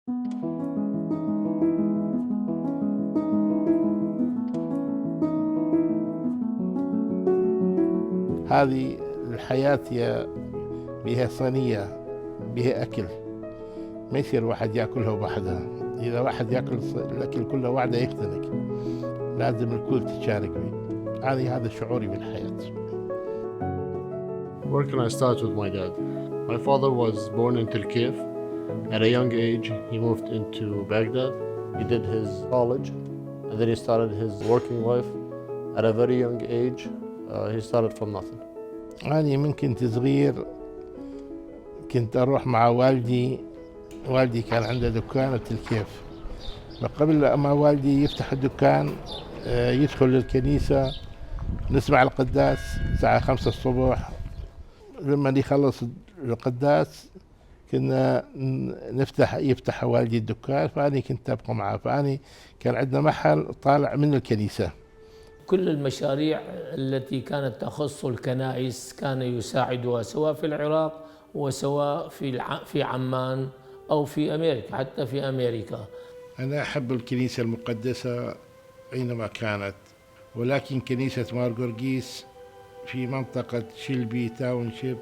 هذه الحياة هي بها صينية، بها أكل، ما يصير واحد يأكلها وحدها. إذا واحد يأكل الأكل كله وحده يختنق، لازم الكل تشارك فيه. هذا شعوري بالحياة. Where can I start with my dad? My father was born in Turkey. At a young age, he moved into Baghdad. He did his college, and then he started his working life. At a very young age, he started from nothing. أنا من كنت صغير كنت أروح مع والدي. والدي كان عنده دكان الكيف، فقبل ما والدي يفتح الدكان يدخل للكنيسة، نسمع القداس الساعة 5 الصبح. لما يخلص القداس كنا يفتح والدي الدكان، فأنا كنت أبقى معه. فأنا كان عندنا محل طالع من الكنيسة. كل المشاريع التي كانت تخص الكنائس كان يساعدها، سواء في العراق وسواء في عمان أو في أمريكا، حتى في أمريكا. أنا أحب الكنيسة المقدسة أينما كانت، ولكن كنيسة مار جورجيس في منطقة شيلبي تاونشيب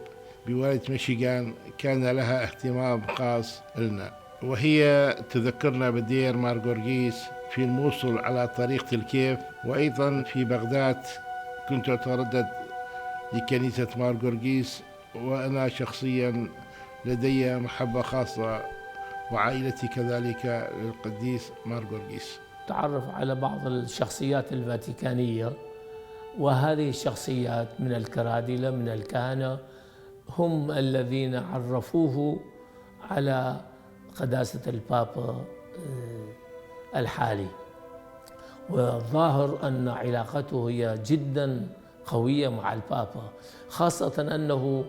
بولاية ميشيغان كان لها اهتمام خاص لنا، وهي تذكرنا بدير مار جورجيس في الموصل على طريق الكيف. وأيضا في بغداد كنت أتردد لكنيسة مار جورجيس، وأنا شخصيا لدي محبة خاصة وعائلتي كذلك للقديس مار جورجيس. تعرف على بعض الشخصيات الفاتيكانية، وهذه الشخصيات من الكرادلة من الكهنة هم الذين عرفوه على قداسة البابا الحالي. والظاهر أن علاقته هي جدا قوية مع البابا، خاصة أنه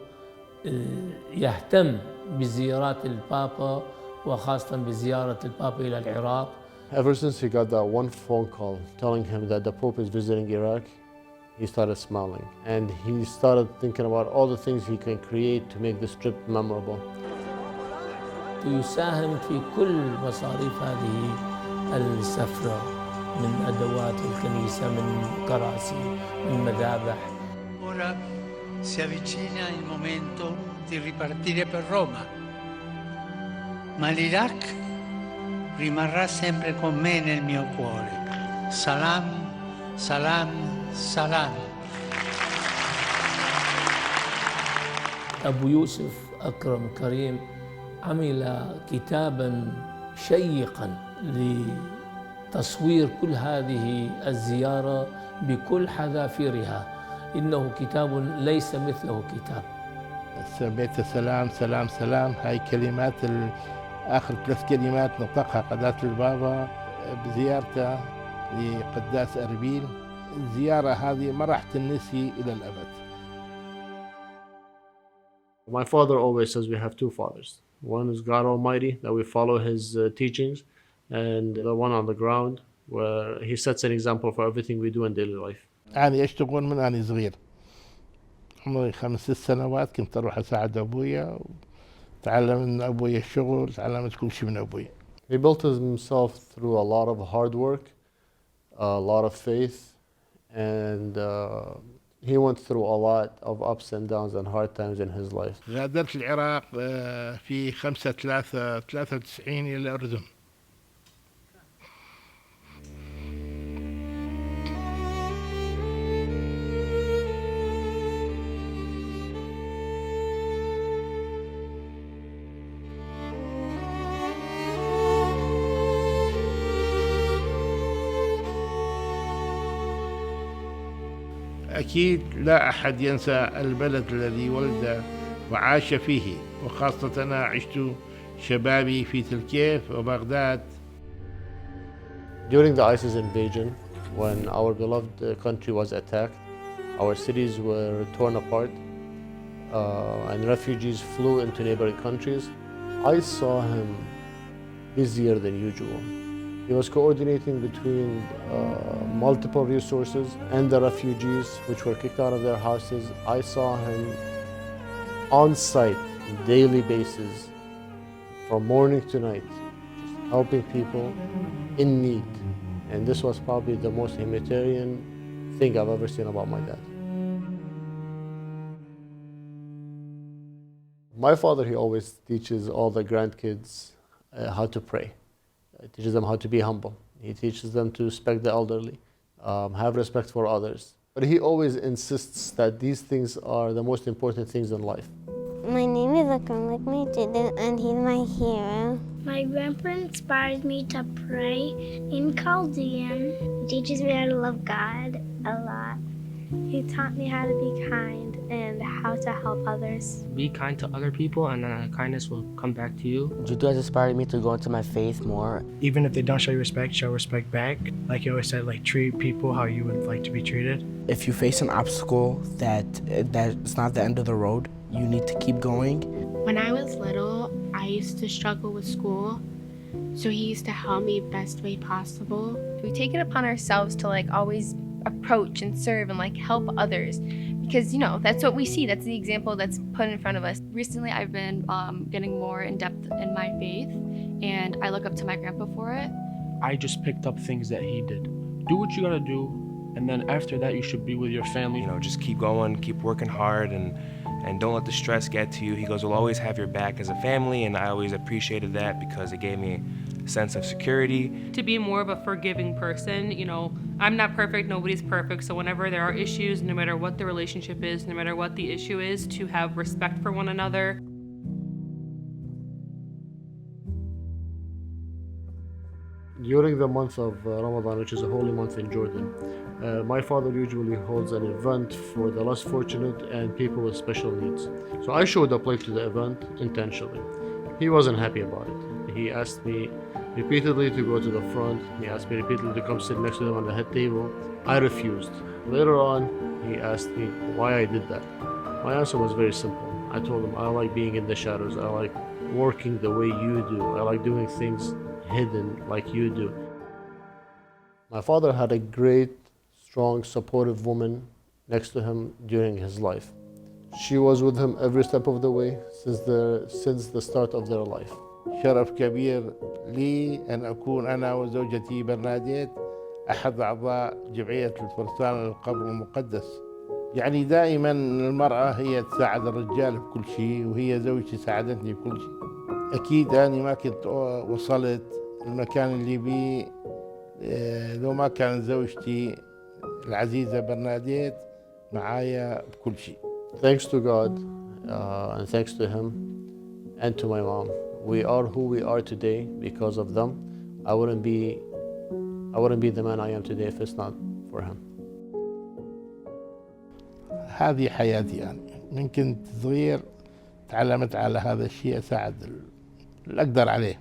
يهتم بزيارات البابا، وخاصة بزيارة البابا إلى العراق. Ever since he got that one phone call telling him that the Pope is visiting Iraq, he started smiling, and he started thinking about all the things he can create to make this trip memorable. يساهم في كل مصاريف هذه السفرة، من أدوات الكنيسة، من كراسي، من مذابح. Ora si avvicina il momento di ripartire per Roma, ma l'Iraq rimarrà sempre con me nel mio cuore. Salam, salam, salam. أبو يوسف أكرم كريم عمل كتاباً شيقاً لتصوير كل هذه الزيارة بكل حذافيرها. إنه كتاب ليس مثله كتاب. سميته سلام سلام سلام. هاي كلمات آخر 3 كلمات نطقها قداسة البابا بزيارته لقداس أربيل. الزيارة هذه ما راح تنسي إلى الأبد. My father always says we have 2 fathers. One is God Almighty, that we follow his teachings, and the one on the ground where he sets an example for everything we do in daily life. أنا أشتغل من أنا صغير، عمري 5 سنوات كنت أروح أساعد أبويا، تعلم من أبويا الشغل، تعلمت كل شيء من أبويا. He built himself through a lot of hard work, a lot of faith, and he went through a lot of ups and downs and hard times in his life. غادرت العراق في 5/3/93 إلى الأردن. أكيد لا أحد ينسى البلد الذي ولد وعاش فيه، وخاصة أنا عشت شبابي في تركيا وبغداد. During the ISIS invasion, when our beloved country was attacked, our cities were torn apart, and refugees flew into neighboring countries. I saw him busier than usual. He was coordinating between multiple resources and the refugees which were kicked out of their houses. I saw him on site, daily basis, from morning to night, just helping people in need. And this was probably the most humanitarian thing I've ever seen about my dad. My father, he always teaches all the grandkids how to pray. He teaches them how to be humble. He teaches them to respect the elderly, have respect for others. But he always insists that these things are the most important things in life. My name is Akram, like my dad, and he's my hero. My grandpa inspires me to pray in Chaldean. He teaches me how to love God a lot. He taught me how to be kind and how to help others. Be kind to other people, and then kindness will come back to you. Judo has inspired me to go into my faith more. Even if they don't show respect back. Like you always said, like treat people how you would like to be treated. If you face an obstacle that's not the end of the road, you need to keep going. When I was little, I used to struggle with school, so he used to help me best way possible. We take it upon ourselves to always approach and serve and help others, because that's what we see. That's the example that's put in front of us. Recently I've been getting more in depth in my faith, and I look up to my grandpa for it. I just picked up things that he did. Do what you gotta do, and then after that you should be with your family. Just keep going, keep working hard, and don't let the stress get to you. He goes, we'll always have your back as a family, and I always appreciated that because it gave me a sense of security. To be more of a forgiving person, I'm not perfect, nobody's perfect, so whenever there are issues, no matter what the relationship is, no matter what the issue is, to have respect for one another. During the month of Ramadan, which is a holy month in Jordan, my father usually holds an event for the less fortunate and people with special needs. So I showed up late to the event intentionally. He wasn't happy about it. He asked me repeatedly to go to the front. He asked me repeatedly to come sit next to him on the head table. I refused. Later on, he asked me why I did that. My answer was very simple. I told him I like being in the shadows. I like working the way you do. I like doing things hidden like you do. My father had a great, strong, supportive woman next to him during his life. She was with him every step of the way since the start of their life. شرف كبير لي أن أكون أنا وزوجتي برناديت أحد أعضاء جمعية الفرسان للقبر المقدس. دائما المرأة هي تساعد الرجال بكل شيء، وهي زوجتي ساعدتني بكل شيء. أكيد أنا ما كنت وصلت المكان اللي بيه لو ما كانت زوجتي العزيزة برناديت معايا بكل شيء. Thanks to God and thanks to him and to my mom. We are who we are today because of them. I wouldn't be the man I am today if it's not for him. هذه حياتي أنا. من كنت صغير تعلمت على هذا الشيء، أساعد اللي أقدر عليه.